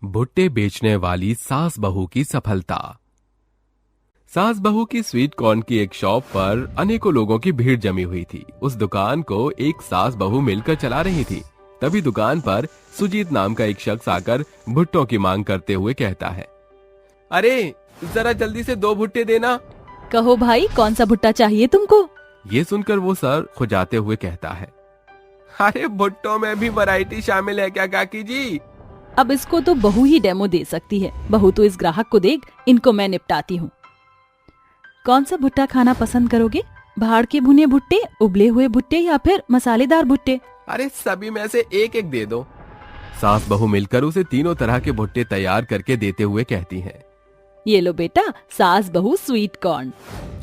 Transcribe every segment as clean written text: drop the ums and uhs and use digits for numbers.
भुट्टे बेचने वाली सास बहू की सफलता। सास बहू की स्वीट कॉर्न की एक शॉप पर अनेकों लोगों की भीड़ जमी हुई थी। उस दुकान को एक सास बहू मिलकर चला रही थी। तभी दुकान पर सुजीत नाम का एक शख्स आकर भुट्टों की मांग करते हुए कहता है, अरे जरा जल्दी से 2 भुट्टे देना। कहो भाई, कौन सा भुट्टा चाहिए तुमको? ये सुनकर वो सर खुजाते हुए कहता है, अरे भुट्टों में भी वैरायटी शामिल है क्या काकी जी? अब इसको तो बहू ही डेमो दे सकती है। बहू तो इस ग्राहक को देख, इनको मैं निपटाती हूँ। कौन सा भुट्टा खाना पसंद करोगे? भाड़ के भुने भुट्टे, उबले हुए भुट्टे या फिर मसालेदार भुट्टे? अरे सभी में से एक एक दे दो। सास बहू मिलकर उसे तीनों तरह के भुट्टे तैयार करके देते हुए कहती हैं, ये लो बेटा, सास बहू स्वीट कॉर्न।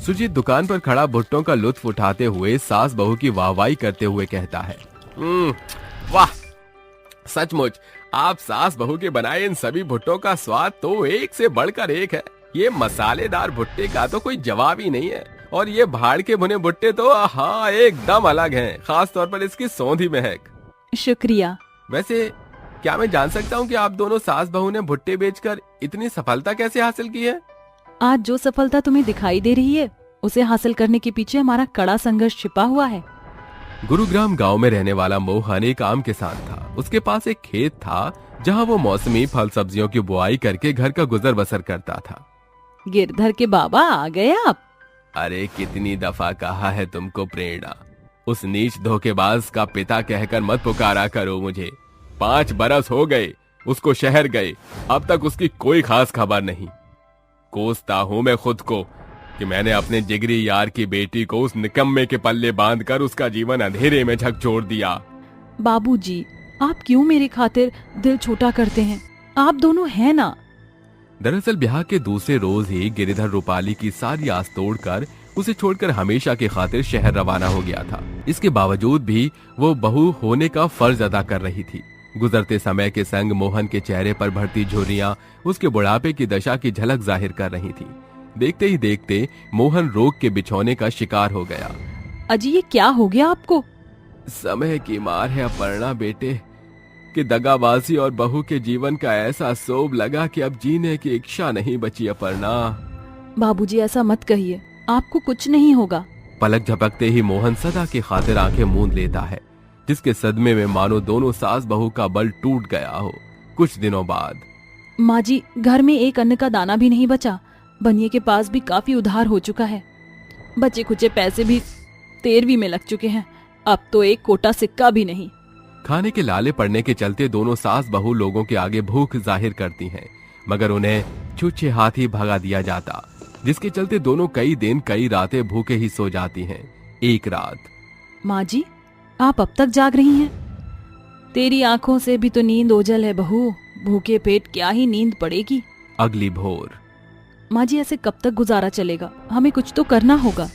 सुजीत दुकान पर खड़ा भुट्टों का लुत्फ उठाते हुए सास बहू की वाहवाही करते हुए कहता है, वाह, सचमुच आप सास बहू के बनाए इन सभी भुट्टों का स्वाद तो एक से बढ़कर एक है। ये मसालेदार भुट्टे का तो कोई जवाब ही नहीं है, और ये भाड़ के भुने भुट्टे तो हाँ एकदम अलग हैं, खास तौर पर इसकी सौंधी महक। शुक्रिया। वैसे क्या मैं जान सकता हूँ कि आप दोनों सास बहू ने भुट्टे बेचकर इतनी सफलता कैसे हासिल की है? आज जो सफलता तुम्हें दिखाई दे रही है, उसे हासिल करने के पीछे हमारा कड़ा संघर्ष छिपा हुआ है। गुरुग्राम गांव में रहने वाला मोहन एक आम किसान था। उसके पास एक खेत था जहां वो मौसमी फल सब्जियों की बुआई करके घर का गुजर बसर करता था। गिरधर के बाबा आ गए आप? अरे कितनी दफा कहा है तुमको प्रेरणा, उस नीच धोखेबाज का पिता कहकर मत पुकारा करो मुझे। 5 बरस हो गए उसको शहर गए, अब तक उसकी कोई खास खबर नहीं। कोसता हूं मैं खुद को कि मैंने अपने जिगरी यार की बेटी को उस निकम्मे के पल्ले बांधकर उसका जीवन अंधेरे में झकझोर दिया। बाबूजी, आप क्यों मेरी खातिर दिल छोटा करते हैं? आप दोनों हैं ना। दरअसल ब्याह के दूसरे रोज ही गिरिधर रूपाली की सारी आस तोड़कर उसे छोड़कर हमेशा की खातिर शहर रवाना हो गया था। इसके बावजूद भी वो बहू होने का फर्ज अदा कर रही थी। गुजरते समय के संग मोहन के चेहरे पर बढ़ती झुर्रियां उसके बुढ़ापे की दशा की झलक जाहिर कर रही थी। देखते ही देखते मोहन रोग के बिछौने का शिकार हो गया। अजी, ये क्या हो गया आपको? समय की मार है अपर्णा बेटे, कि दगाबाजी और बहू के जीवन का ऐसा सोब लगा कि अब जीने की इच्छा नहीं बची अपर्णा। बाबूजी, ऐसा मत कहिए, आपको कुछ नहीं होगा। पलक झपकते ही मोहन सदा की खातिर आंखें मूंद लेता है, जिसके सदमे में मानो दोनों सास बहू का बल टूट गया हो। कुछ दिनों बाद माँ जी, घर में एक अन्न का दाना भी नहीं बचा। बनिए के पास भी काफी उधार हो चुका है। बचे खुचे पैसे भी 13वीं में लग चुके हैं। अब तो एक कोटा सिक्का भी नहीं। खाने के लाले पड़ने के चलते दोनों सास बहू लोगों के आगे भूख जाहिर करती हैं, मगर उन्हें छुच्छे हाथ ही भगा दिया जाता, जिसके चलते दोनों कई दिन कई रातें भूखे ही सो जाती हैं। एक रात, माँ जी, आप अब तक जाग रही हैं? तेरी आंखों से भी तो नींद ओझल है बहू। भूखे पेट क्या ही नींद पड़ेगी। अगली भोर, माँ जी, ऐसे कब तक गुजारा चलेगा? हमें कुछ तो करना होगा।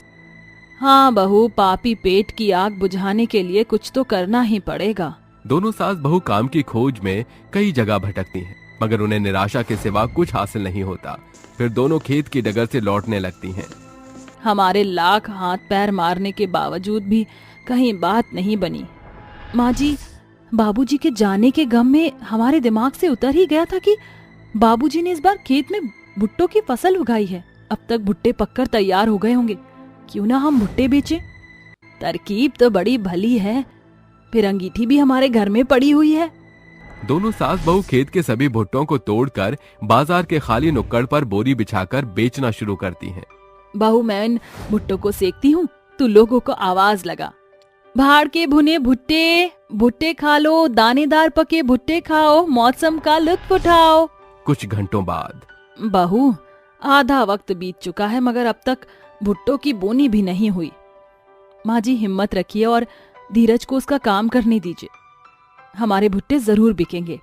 हाँ बहू, पापी पेट की आग बुझाने के लिए कुछ तो करना ही पड़ेगा। दोनों सास बहू काम की खोज में कई जगह भटकती हैं, मगर उन्हें निराशा के सिवा कुछ हासिल नहीं होता। फिर दोनों खेत की डगर से लौटने लगती हैं। हमारे लाख हाथ पैर मारने के बावजूद भी कहीं बात नहीं बनी। माँ जी, बाबूजी के जाने के गम में हमारे दिमाग से उतर ही गया था कि बाबूजी ने इस बार खेत में भुट्टों की फसल उगाई है। अब तक भुट्टे पककर तैयार हो गए होंगे, क्यों ना हम भुट्टे बेचें? तरकीब तो बड़ी भली है, फिर अंगीठी भी हमारे घर में पड़ी हुई है। दोनों सास बहू खेत के सभी भुट्टों को तोड़कर बाजार के खाली नुक्कड़ पर बोरी बिछाकर बेचना शुरू करती हैं। बहू, मैं इन भुट्टों को सेकती हूँ, तू लोगों को आवाज लगा। भाड़ के भुने भुट्टे, भुट्टे खा लो, दानेदार पके भुट्टे खाओ, मौसम का लुत्फ उठाओ। कुछ घंटों बाद, बहू, आधा वक्त बीत चुका है मगर अब तक भुट्टों की बोनी भी नहीं हुई। माँ जी, हिम्मत रखिए और धीरज को उसका काम करने दीजिए। हमारे भुट्टे जरूर बिकेंगे।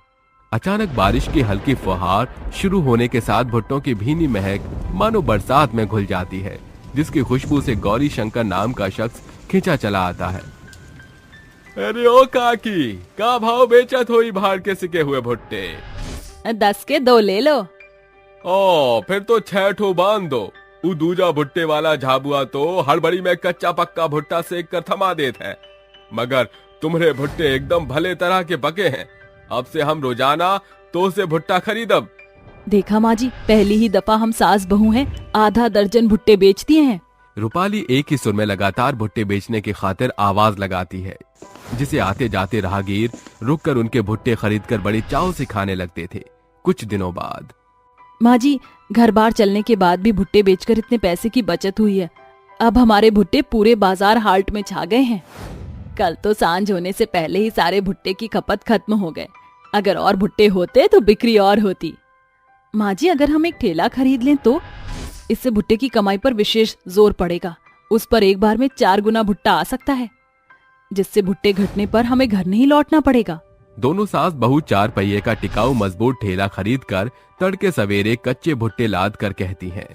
अचानक बारिश की हल्की फुहार शुरू होने के साथ भुट्टों की भीनी महक मानो बरसात में घुल जाती है, जिसकी खुशबू से गौरी शंकर नाम का शख्स खींचा चला आता है। अरे ओ काकी, का भाव बेचत होई भाड़ के सिके हुए भुट्टे? 10 के 2 ले लो। ओ, फिर तो 6 ठो बांध दो। उ दूजा भुट्टे वाला झाबुआ तो हड़बड़ी में कच्चा पक्का भुट्टा सेक कर थमा देत है, मगर तुम्हारे भुट्टे एकदम भले तरह के पके हैं। अब से हम रोजाना तो उसे भुट्टा खरीद अब। देखा माँ जी, पहली ही दफा हम सास बहू हैं, आधा दर्जन भुट्टे बेच दिए हैं। रूपाली एक ही सुर में लगातार भुट्टे बेचने की खातिर आवाज लगाती है, जिसे आते जाते राहगीर रुककर उनके भुट्टे खरीदकर बड़ी चाव से खाने लगते थे। कुछ दिनों बाद माँ जी, घर बार चलने के बाद भी भुट्टे बेचकर इतने पैसे की बचत हुई है। अब हमारे भुट्टे पूरे बाजार हाल्ट में छा गए हैं। कल तो सांझ होने से पहले ही सारे भुट्टे की खपत खत्म हो गए। अगर और भुट्टे होते तो बिक्री और होती। माँ जी, अगर हम एक ठेला खरीद लें तो इससे भुट्टे की कमाई पर विशेष जोर पड़ेगा। उस पर एक बार में 4 गुना भुट्टा आ सकता है, जिससे भुट्टे घटने पर हमें घर नहीं लौटना पड़ेगा। दोनों सास बहू 4 पहिए का टिकाऊ मजबूत ठेला खरीदकर तड़के सवेरे कच्चे भुट्टे लाद कर कहती हैं,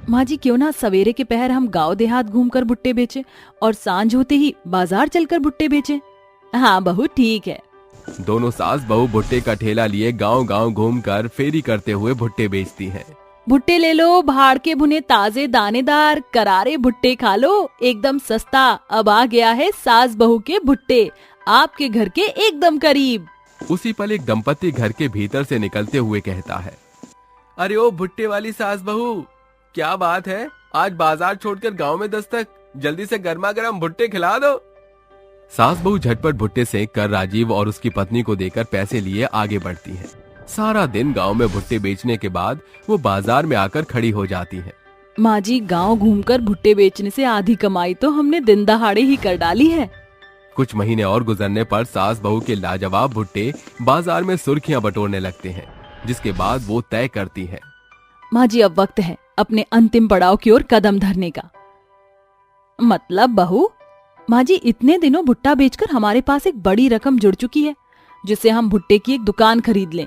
माँ जी, क्यों ना सवेरे के पहर हम गांव देहात घूमकर भुट्टे बेचे और सांझ होते ही बाजार चलकर भुट्टे बेचे। हाँ बहू, ठीक है। दोनों सास बहू भुट्टे का ठेला लिए गांव गांव घूमकर फेरी करते हुए भुट्टे बेचती हैं। भुट्टे ले लो, भाड़ के भुने ताजे दानेदार करारे भुट्टे खा लो, एकदम सस्ता। अब आ गया है सास बहू के भुट्टे, आपके घर के एकदम करीब। उसी पल एक दंपति घर के भीतर से निकलते हुए कहता है, अरे ओ भुट्टे वाली सास बहू, क्या बात है, आज बाजार छोड़कर गांव में दस्तक, जल्दी से गर्मा गर्म भुट्टे खिला दो। सास बहू झटपट भुट्टे सेंक कर राजीव और उसकी पत्नी को देकर पैसे लिए आगे बढ़ती हैं। सारा दिन गांव में भुट्टे बेचने के बाद वो बाजार में आकर खड़ी हो जाती हैं। माँ जी, गांव घूमकर भुट्टे बेचने से आधी कमाई तो हमने दिन दहाड़े ही कर डाली है। कुछ महीने और गुजरने पर सास बहू के लाजवाब भुट्टे बाजार में सुर्खियां बटोरने लगते हैं, जिसके बाद वो तय करती हैं, माँ जी, अब वक्त है अपने अंतिम पड़ाव की ओर कदम धरने का। मतलब बहू? माँ जी, इतने दिनों भुट्टा बेचकर हमारे पास एक बड़ी रकम जुड़ चुकी है, जिससे हम भुट्टे की एक दुकान खरीद लें।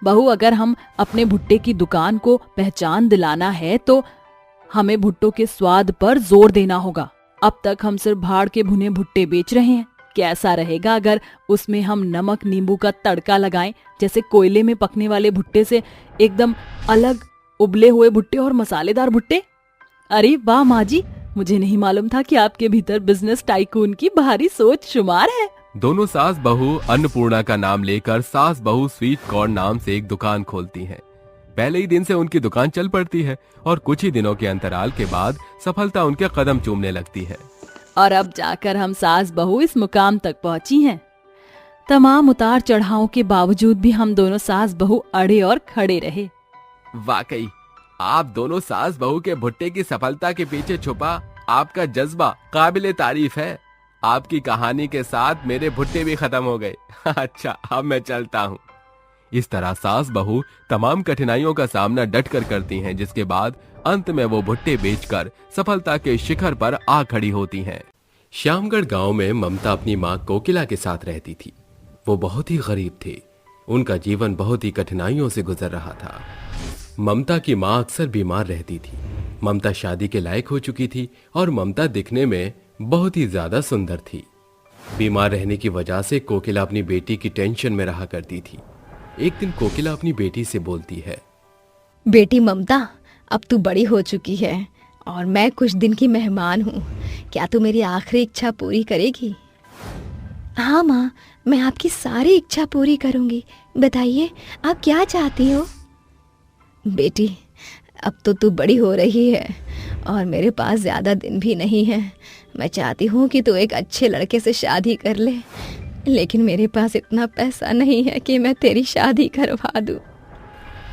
बहू, अगर हम अपने भुट्टे की दुकान को पहचान दिलाना है तो हमें भुट्टों के स्वाद पर जोर देना होगा। अब तक हम सिर्फ भाड़ के भुने भुट्टे बेच रहे हैं। कैसा रहेगा अगर उसमें हम नमक नींबू का तड़का लगाएं, जैसे कोयले में पकने वाले भुट्टे से एकदम अलग उबले हुए भुट्टे और मसालेदार भुट्टे। अरे वाह माँ जी, मुझे नहीं मालूम था कि आपके भीतर बिजनेस टाइकून की भारी सोच शुमार है। दोनों सास बहू अन्नपूर्णा का नाम लेकर सास बहू स्वीट कॉर्न नाम से एक दुकान खोलती हैं। पहले ही दिन से उनकी दुकान चल पड़ती है और कुछ ही दिनों के अंतराल के बाद सफलता उनके कदम चूमने लगती है। और अब जाकर हम सास बहू इस मुकाम तक पहुंची हैं। तमाम उतार चढ़ावों के बावजूद भी हम दोनों सास बहू अड़े और खड़े रहे। वाकई आप दोनों सास बहू के भुट्टे की सफलता के पीछे छुपा आपका जज्बा काबिले तारीफ है। आपकी कहानी के साथ मेरे भुट्टे भी खत्म हो गए। अच्छा, अब मैं चलता हूँ। इस तरह सास बहू तमाम कठिनाइयों का सामना डटकर करती हैं, जिसके बाद अंत में वो भुट्टे बेचकर सफलता के शिखर पर आ खड़ी होती हैं। श्यामगढ़ गांव में ममता अपनी मां कोकिला के साथ रहती थी। वो बहुत ही गरीब थे। उनका जीवन बहुत ही कठिनाइयों से गुजर रहा था। ममता की मां अक्सर बीमार रहती थी। ममता शादी के लायक हो चुकी थी और ममता दिखने में बहुत ही ज्यादा सुंदर थी। बीमार रहने की वजह से कोकिला अपनी बेटी की टेंशन में रहा करती थी। एक दिन कोकिला अपनी बेटी से बोलती है, बेटी ममता, अब तू बड़ी हो चुकी है और मैं कुछ दिन की मेहमान हूँ। क्या तू मेरी आखिरी इच्छा पूरी करेगी? हाँ माँ, मैं आपकी सारी इच्छा पूरी करूँगी। बताइए, आप क्या चाहती हो? बेटी, अब तो तू बड़ी हो रही है और मेरे पास ज़्यादा दिन भी नहीं है। मैं चाहती हूँ कि तू एक अच्छे लड़के से शादी कर ले, लेकिन मेरे पास इतना पैसा नहीं है कि मैं तेरी शादी करवा दूँ।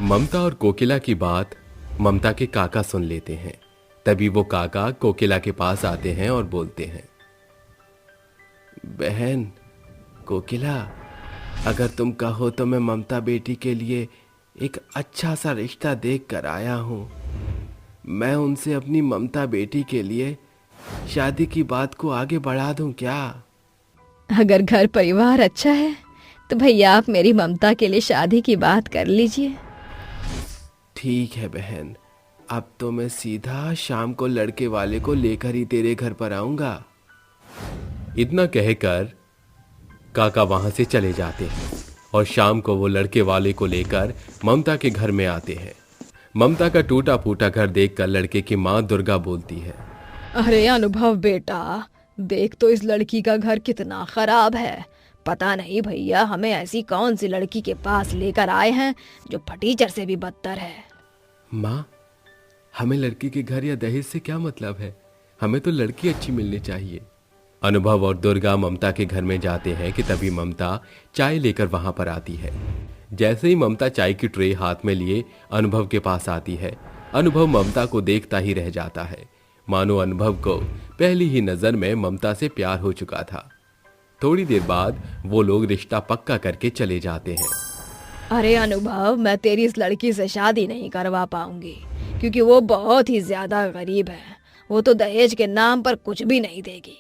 ममता और कोकिला की बात ममता के काका सुन लेते हैं। तभी वो काका कोकिला के पास आते हैं और बोलते हैं, बहन कोकिला, अगर तुम कहो तो मैं ममता बेटी के लिए एक अच्छा सा रिश्ता देख कर आया हूँ। मैं उनसे अपनी ममता बेटी के लिए शादी की बात को आगे बढ़ा दूं क्या? अगर घर परिवार अच्छा है तो भैया आप मेरी ममता के लिए शादी की बात कर लीजिए। ठीक है बहन, अब तो मैं सीधा शाम को लड़के वाले को लेकर ही तेरे घर पर आऊंगा। इतना कहकर काका वहां से चले जाते हैं और शाम को वो लड़के वाले को लेकर ममता के घर में आते हैं। ममता का टूटा फूटा घर देखकर लड़के की माँ दुर्गा बोलती है, अरे अनुभव बेटा, देख तो इस लड़की का घर कितना खराब है। पता नहीं भैया, हमें ऐसी कौन सी लड़की के पास लेकर आए हैं जो फटीचर से भी बदतर है। माँ, हमें लड़की के घर या दहेज से क्या मतलब है, हमें तो लड़की अच्छी मिलनी चाहिए। अनुभव और दुर्गा ममता के घर में जाते हैं कि तभी ममता चाय लेकर वहां पर आती है। जैसे ही ममता चाय की ट्रे हाथ में लिए अनुभव के पास आती है, अनुभव ममता को देखता ही रह जाता है, मानो अनुभव को पहली ही नजर में ममता से प्यार हो चुका था। थोड़ी देर बाद वो लोग रिश्ता पक्का करके चले जाते हैं। अरे अनुभव, मैं तेरी इस लड़की से शादी नहीं करवा पाऊंगी क्योंकि वो बहुत ही ज्यादा गरीब है। वो तो दहेज के नाम पर कुछ भी नहीं देगी।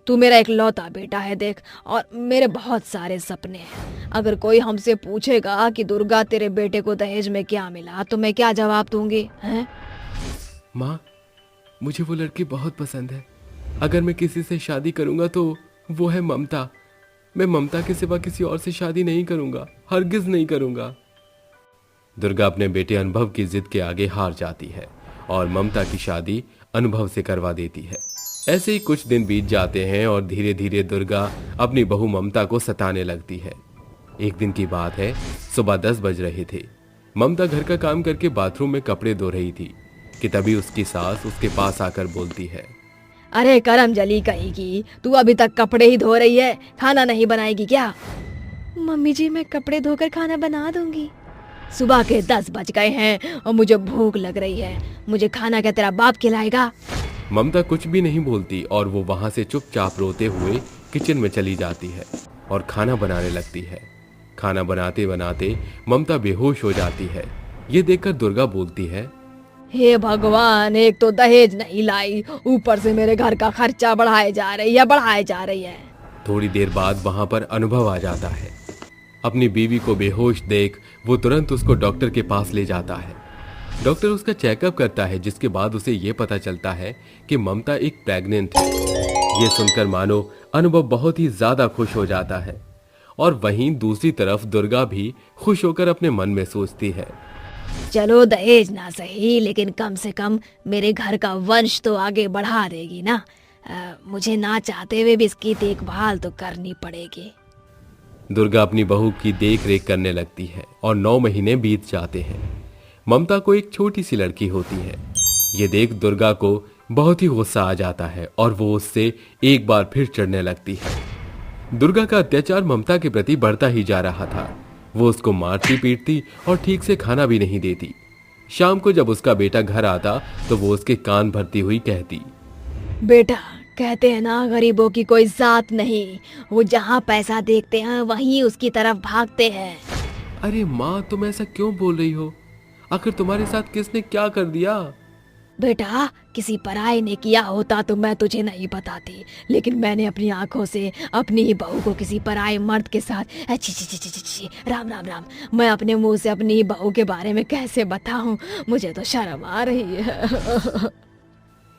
तू मेरा इकलौता बेटा है देख, और मेरे बहुत सारे सपने हैं। अगर कोई हमसे पूछेगा कि दुर्गा तेरे बेटे को दहेज में क्या मिला तो मैं क्या जवाब दूंगी हैं? माँ, मुझे वो लड़की बहुत पसंद है। अगर मैं किसी से शादी करूंगा तो वो है ममता। मैं ममता के सिवा किसी और से शादी नहीं करूंगा, हरगिज नहीं करूंगा। दुर्गा अपने बेटे अनुभव की जिद के आगे हार जाती है और ममता की शादी अनुभव से करवा देती है। ऐसे ही कुछ दिन बीत जाते हैं और धीरे धीरे दुर्गा अपनी बहू ममता को सताने लगती है। एक दिन की बात है, सुबह 10 बज रहे थे। ममता घर का काम करके बाथरूम में कपड़े धो रही थी कि तभी उसकी सास उसके पास आकर बोलती है, अरे करम जली कहीं की, तू अभी तक कपड़े ही धो रही है, खाना नहीं बनाएगी क्या? मम्मी जी, मैं कपड़े धोकर खाना बना दूंगी। सुबह के 10 बज गए हैं और मुझे भूख लग रही है। मुझे खाना क्या तेरा बाप खिलाएगा? ममता कुछ भी नहीं बोलती और वो वहां से चुपचाप रोते हुए किचन में चली जाती है और खाना बनाने लगती है। खाना बनाते बनाते ममता बेहोश हो जाती है। ये देखकर दुर्गा बोलती है, हे भगवान, एक तो दहेज नहीं लाई, ऊपर से मेरे घर का खर्चा बढ़ाए जा रही है। थोड़ी देर बाद वहां पर अनुभव आ जाता है। अपनी बीवी को बेहोश देख वो तुरंत उसको डॉक्टर के पास ले जाता है। डॉक्टर उसका चेकअप करता है, जिसके बाद उसे ये पता चलता है कि ममता एक प्रेग्नेंट है। ये सुनकर मानो अनुभव बहुत ही ज्यादा खुश हो जाता है और वहीं दूसरी तरफ दुर्गा भी खुश होकर अपने मन में सोचती है, चलो दहेज ना सही, लेकिन कम से कम मेरे घर का वंश तो आगे बढ़ा देगी ना। मुझे ना चाहते हुए भी इसकी देखभाल तो करनी पड़ेगी। दुर्गा अपनी बहू की देख रेख करने लगती है और 9 महीने बीत जाते हैं। ममता को एक छोटी सी लड़की होती है। ये देख दुर्गा को बहुत ही गुस्सा आ जाता है और वो उससे एक बार फिर चिढ़ने लगती है। दुर्गा का अत्याचार ममता के प्रति बढ़ता ही जा रहा था। वो उसको मारती पीटती और ठीक से खाना भी नहीं देती। शाम को जब उसका बेटा घर आता तो वो उसके कान भरती हुई कहती, बेटा, कहते हैं ना गरीबों की कोई जात नहीं, वो जहाँ पैसा देखते हैं वहीं उसकी तरफ भागते हैं। अरे माँ, तुम ऐसा क्यों बोल रही हो? आखिर तुम्हारे साथ किसने क्या कर दिया? बेटा, किसी पराये ने किया होता तो मैं तुझे नहीं बताती, लेकिन मैंने अपनी आंखों से अपनी ही बहू को किसी पराये मर्द के साथ छी छी छी छी छी छी, राम राम राम, मैं अपने मुंह से अपनी ही बहू के बारे में कैसे बताऊं? मुझे तो शर्म आ रही है।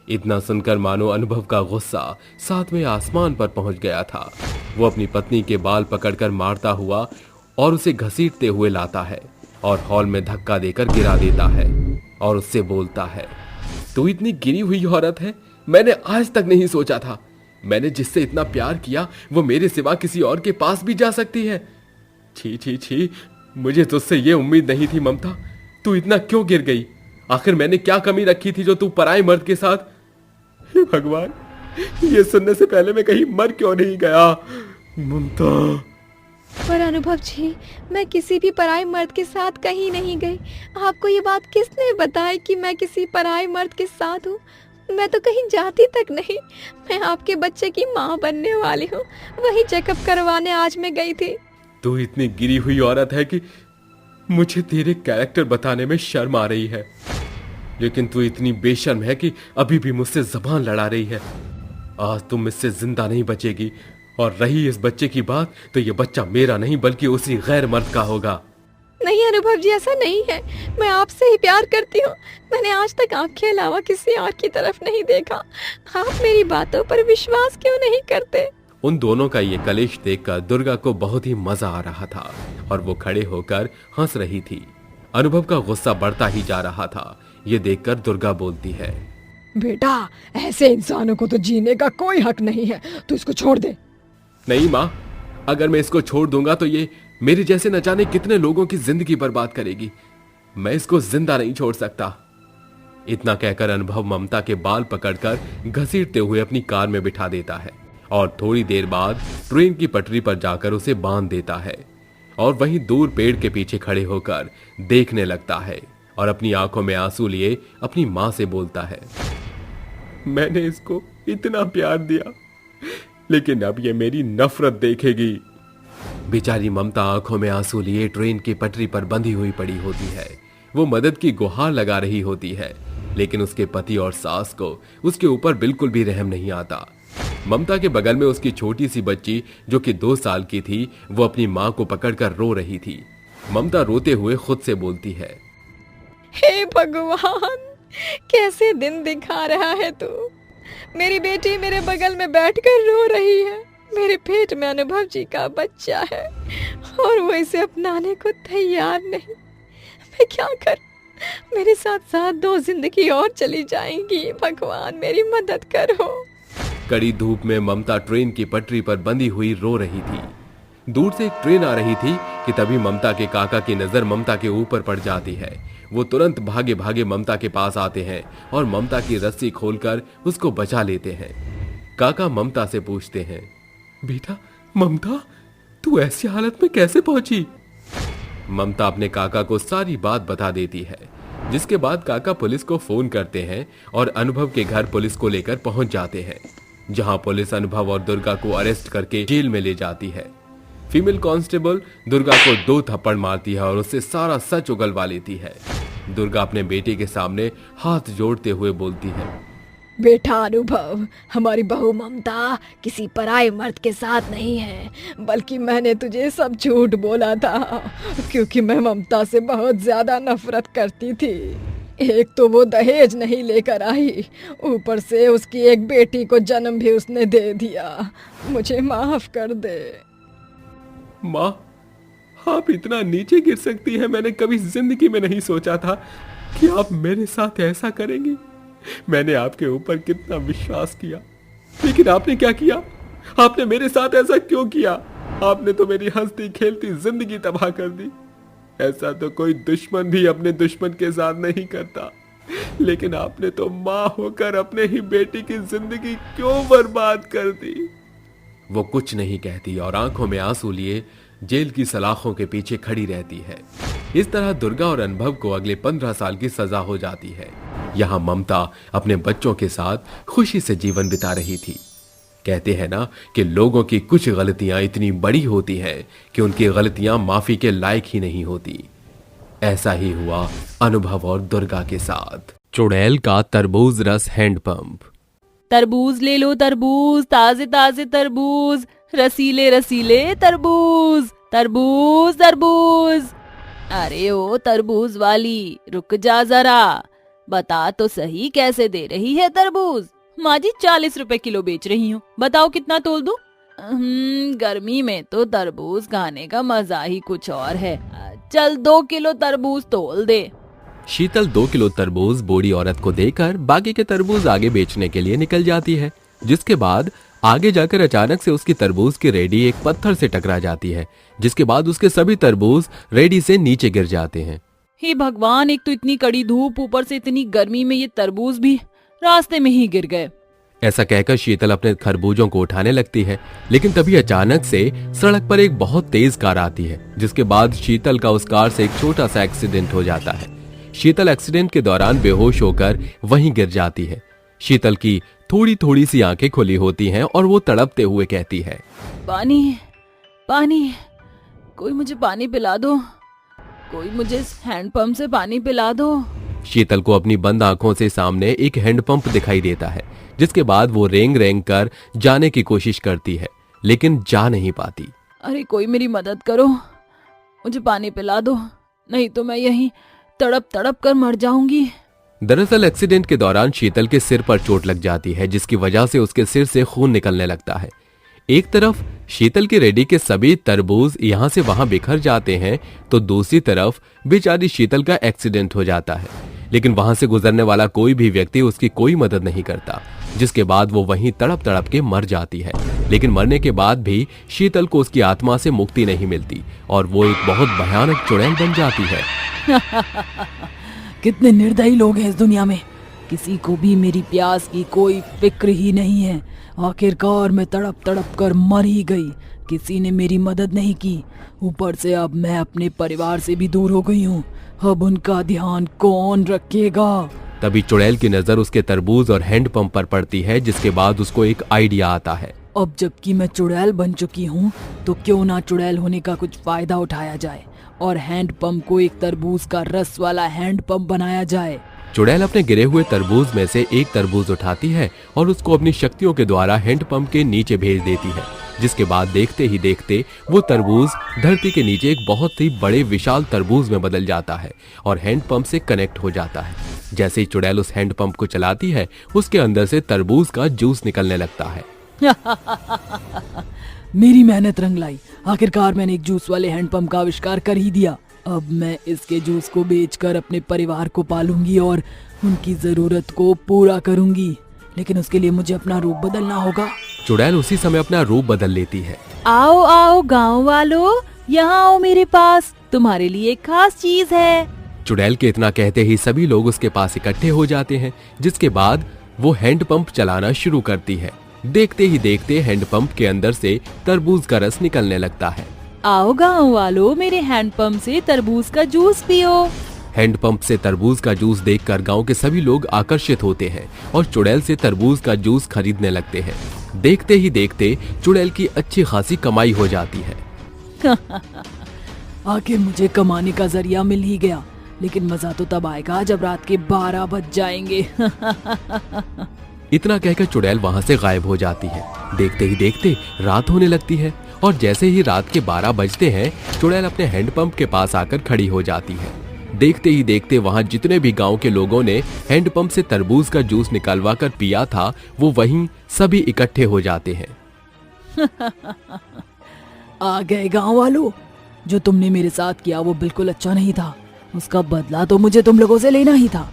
इतना सुनकर मानो अनुभव का गुस्सा 7वें आसमान पर पहुंच गया था। वो अपनी पत्नी के बाल पकड़कर मारता हुआ और उसे घसीटते हुए लाता है और हॉल में धक्का देकर गिरा देता है और उससे बोलता है, तू इतनी गिरी हुई औरत है, मैंने आज तक नहीं सोचा था। मैंने जिससे इतना प्यार किया वो मेरे सिवा किसी और के पास भी जा सकती है। छी छी छी, मुझे तुझसे ये उम्मीद नहीं थी ममता। तू इतना क्यों गिर गई? आखिर मैंने क्या कमी रखी थी जो तू पराये मर्द के साथ? हे भगवान, ये सुनने से पहले मैं कहीं मर क्यों नहीं गया? ममता। पर अनुभव जी, मैं किसी भी पराये मर्द के साथ कहीं नहीं गई। आपको ये बात किसने बताई कि मैं किसी पराये मर्द के साथ हूँ? मैं तो कहीं जाती तक नहीं। मैं आपके बच्चे की माँ बनने वाली हूँ। वही चेकअप करवाने आज मैं गई थी। तू इतनी गिरी हुई औरत है कि मुझे तेरे कैरेक्टर बताने में शर्म आ रही है, लेकिन तू इतनी बेशर्म है कि अभी भी मुझसे जबान लड़ा रही है। आज तुम मुझसे जिंदा नहीं बचेगी, और रही इस बच्चे की बात तो ये बच्चा मेरा नहीं बल्कि उसी गैर मर्द का होगा। नहीं अनुभव जी, ऐसा नहीं है। मैं आपसे ही प्यार करती हूँ। मैंने आज तक आपके अलावा किसी और की तरफ नहीं देखा। आप मेरी बातों पर विश्वास क्यों नहीं करते? उन दोनों का ये कलेश देखकर दुर्गा को बहुत ही मजा आ रहा था और वो खड़े होकर हंस रही थी। अनुभव का गुस्सा बढ़ता ही जा रहा था। ये देखकर दुर्गा बोलती है, बेटा, ऐसे इंसानों को तो जीने का कोई हक नहीं है, तू इसको छोड़ दे। नहीं माँ, अगर मैं इसको छोड़ दूंगा तो ये मेरे जैसे न जाने कितने लोगों की जिंदगी बर्बाद करेगी। मैं इसको जिंदा नहीं छोड़ सकता। इतना कहकर अनुभव ममता के बाल पकड़कर घसीटते हुए अपनी कार में बिठा देता है और थोड़ी देर बाद ट्रेन की पटरी पर जाकर उसे बांध देता है और वहीं दूर पेड़ के पीछे खड़े होकर देखने लगता है और अपनी आंखों में आंसू लिए अपनी मां से बोलता है, मैंने इसको इतना प्यार दिया, लेकिन अब ये मेरी नफरत देखेगी। बेचारी ममता आंखों में आंसू लिए ट्रेन की पटरी पर बंधी हुई पड़ी होती है। वो मदद की गुहार लगा रही होती है, लेकिन उसके पति और सास को उसके ऊपर बिल्कुल भी रहम नहीं आता। ममता के बगल में उसकी छोटी सी बच्ची जो कि 2 साल की थी, वो अपनी मां को पकड़कर रो रही थी। ममता रोते हुए खुद से बोलती है, हे भगवान, कैसे दिन दिखा रहा है तू। मेरी बेटी मेरे बगल में बैठकर रो रही है। मेरे पेट में अनुभव जी का बच्चा है और वो इसे अपनाने को तैयार नहीं। मैं क्या कर, मेरे साथ साथ 2 जिंदगी और चली जाएंगी। भगवान मेरी मदद करो। कड़ी धूप में ममता ट्रेन की पटरी पर बंधी हुई रो रही थी। दूर से एक ट्रेन आ रही थी कि तभी ममता के काका की नजर ममता के ऊपर पड़ जाती है। वो तुरंत भागे भागे ममता के पास आते हैं और ममता की रस्सी खोलकर उसको बचा लेते हैं। काका ममता से पूछते हैं, बेटा ममता, तू ऐसी हालत में कैसे पहुंची? ममता अपने काका को सारी बात बता देती है, जिसके बाद काका पुलिस को फोन करते हैं और अनुभव के घर पुलिस को लेकर पहुंच जाते हैं, जहां पुलिस अनुभव और दुर्गा को अरेस्ट करके जेल में ले जाती है। फीमेल कांस्टेबल दुर्गा को 2 थप्पड़ मारती है और उससे सारा सच उगलवा लेती है। दुर्गा अपने बेटे के सामने हाथ जोड़ते हुए बोलती है, बेटा अनुभव, हमारी बहू ममता किसी पराये मर्द के साथ नहीं है, बल्कि मैंने तुझे सब झूठ बोला था, क्योंकि मैं ममता से बहुत ज्यादा नफरत करती थी। एक तो वो दहेज नहीं लेकर आई, ऊपर से उसकी एक बेटी को जन्म भी उसने दे दिया। मुझे माफ कर दे। माँ, आप इतना नीचे गिर सकती हैं, मैंने कभी जिंदगी में नहीं सोचा था कि आप मेरे साथ ऐसा करेंगी। मैंने आपके ऊपर कितना विश्वास किया, लेकिन आपने क्या किया? आपने मेरे साथ ऐसा क्यों किया? आपने तो मेरी हंसती खेलती जिंदगी तबाह कर दी। ऐसा तो कोई दुश्मन भी अपने दुश्मन के साथ नहीं करता, लेकिन आपने तो माँ होकर अपने ही बेटी की जिंदगी क्यों बर्बाद कर दी? वो कुछ नहीं कहती और आंखों में आंसू लिए जेल की सलाखों के पीछे खड़ी रहती है। इस तरह दुर्गा और अनुभव को अगले 15 साल की सजा हो जाती है। यहाँ ममता अपने बच्चों के साथ खुशी से जीवन बिता रही थी। कहते हैं ना कि लोगों की कुछ गलतियां इतनी बड़ी होती हैं कि उनकी गलतियां माफी के लायक ही नहीं होती। ऐसा ही हुआ अनुभव और दुर्गा के साथ। चुड़ैल का तरबूज रस हैंडपंप। तरबूज ले लो तरबूज, ताजे ताजे तरबूज, रसीले रसीले तरबूज, तरबूज तरबूज। अरे ओ तरबूज वाली, रुक जा जरा, बता तो सही कैसे दे रही है तरबूज? माँ जी 40 रुपए किलो बेच रही हूँ, बताओ कितना तोल दूं? गर्मी में तो तरबूज खाने का मजा ही कुछ और है। चल 2 किलो तरबूज तोल दे। शीतल 2 किलो तरबूज बूढ़ी औरत को देकर बाकी के तरबूज आगे बेचने के लिए निकल जाती है, जिसके बाद आगे जाकर अचानक से उसकी तरबूज की रेडी एक पत्थर से टकरा जाती है, जिसके बाद उसके सभी तरबूज रेडी से नीचे गिर जाते हैं। हे भगवान, एक तो इतनी कड़ी धूप, ऊपर से इतनी गर्मी में ये तरबूज भी रास्ते में ही गिर गए। ऐसा कहकर शीतल अपने खरबूजों को उठाने लगती है, लेकिन तभी अचानक से सड़क पर एक बहुत तेज कार आती है, जिसके बाद शीतल का उस कार से एक छोटा सा एक्सीडेंट हो जाता है। शीतल एक्सीडेंट के दौरान बेहोश होकर वहीं गिर जाती है। शीतल की थोड़ी थोड़ी सी आंखें खुली होती हैं और वो तड़पते हुए कहती है, पानी पानी, कोई मुझे पानी पिला दो, कोई मुझे हैंडपंप से पानी पिला दो। शीतल को अपनी बंद आंखों से सामने एक हैंडपंप दिखाई देता है, जिसके बाद वो रेंग रेंग कर जाने की कोशिश करती है, लेकिन जा नहीं पाती। अरे कोई मेरी मदद करो, मुझे पानी पिला दो, नहीं तो मैं यहीं तड़प तड़प कर मर जाऊंगी। दरअसल एक्सीडेंट के दौरान शीतल के सिर पर चोट लग जाती है, जिसकी वजह से उसके सिर से खून निकलने लगता है। एक तरफ शीतल की रेडी के सभी तरबूज यहाँ से वहां बिखर जाते हैं, तो दूसरी तरफ बेचारी शीतल का एक्सीडेंट हो जाता है। लेकिन वहां से गुजरने वाला कोई भी व्यक्ति उसकी कोई मदद नहीं करता, जिसके बाद वो वहीं तड़प तड़प के मर जाती है। लेकिन मरने के बाद भी शीतल को उसकी आत्मा से मुक्ति नहीं मिलती और वो एक बहुत भयानक चुड़ैल बन जाती है। कितने निर्दयी लोग हैं इस दुनिया में, किसी को भी मेरी प्यास की कोई फिक्र ही नहीं है। आखिरकार मैं तड़प तड़प कर मर ही गई, किसी ने मेरी मदद नहीं की। ऊपर से अब मैं अपने परिवार से भी दूर हो गई हूँ, अब उनका ध्यान कौन रखेगा। तभी चुड़ैल की नजर उसके तरबूज और हैंडपंप पर पड़ती है, जिसके बाद उसको एक आइडिया आता है। अब जबकि मैं चुड़ैल बन चुकी हूँ तो क्यों ना चुड़ैल होने का कुछ फायदा उठाया जाए और हैंडपंप को एक तरबूज का रस वाला हैंडपंप बनाया जाए। चुड़ैल अपने गिरे हुए तरबूज में से एक तरबूज उठाती है और उसको अपनी शक्तियों के द्वारा हैंडपंप के नीचे भेज देती है, जिसके बाद देखते ही देखते वो तरबूज धरती के नीचे एक बहुत ही बड़े विशाल तरबूज में बदल जाता है और हैंडपंप से कनेक्ट हो जाता है। जैसे ही चुड़ैल उस हैंडपंप को चलाती है, उसके अंदर से तरबूज का जूस निकलने लगता है। मेरी मेहनत रंग लाई, आखिरकार मैंने एक जूस वाले हैंडपंप का आविष्कार कर ही दिया। अब मैं इसके जूस को बेचकर अपने परिवार को पालूंगी और उनकी जरूरत को पूरा करूंगी, लेकिन उसके लिए मुझे अपना रूप बदलना होगा। चुड़ैल उसी समय अपना रूप बदल लेती है। आओ आओ गांव वालों, यहाँ आओ मेरे पास, तुम्हारे लिए एक खास चीज है। चुड़ैल के इतना कहते ही सभी लोग उसके पास इकट्ठे हो जाते हैं, जिसके बाद वो हैंडपंप चलाना शुरू करती है। देखते ही देखते हैंडपंप के अंदर से तरबूज का रस निकलने लगता है। आओ गांव वालों, मेरे हैंडपंप से तरबूज का जूस पियो। हैंडपंप से तरबूज का जूस देखकर गांव के सभी लोग आकर्षित होते हैं और चुड़ैल से तरबूज का जूस खरीदने लगते हैं। देखते ही देखते चुड़ैल की अच्छी खासी कमाई हो जाती है। आखिर मुझे कमाने का जरिया मिल ही गया, लेकिन मजा तो तब आएगा जब रात के 12 बज जाएंगे। इतना कहकर चुड़ैल वहां से गायब हो जाती है। देखते ही देखते रात होने लगती है और जैसे ही रात के 12 बजते हैं, चुड़ैल अपने हैंडपंप के पास आकर खड़ी हो जाती है। देखते ही देखते वहां जितने भी गांव के लोगों ने हैंडपंप से तरबूज का जूस निकलवा कर पिया था, वो वहीं सभी इकट्ठे हो जाते हैं। आ गए गांव वालों, जो तुमने मेरे साथ किया वो बिल्कुल अच्छा नहीं था, उसका बदला तो मुझे तुम लोगों से लेना ही था।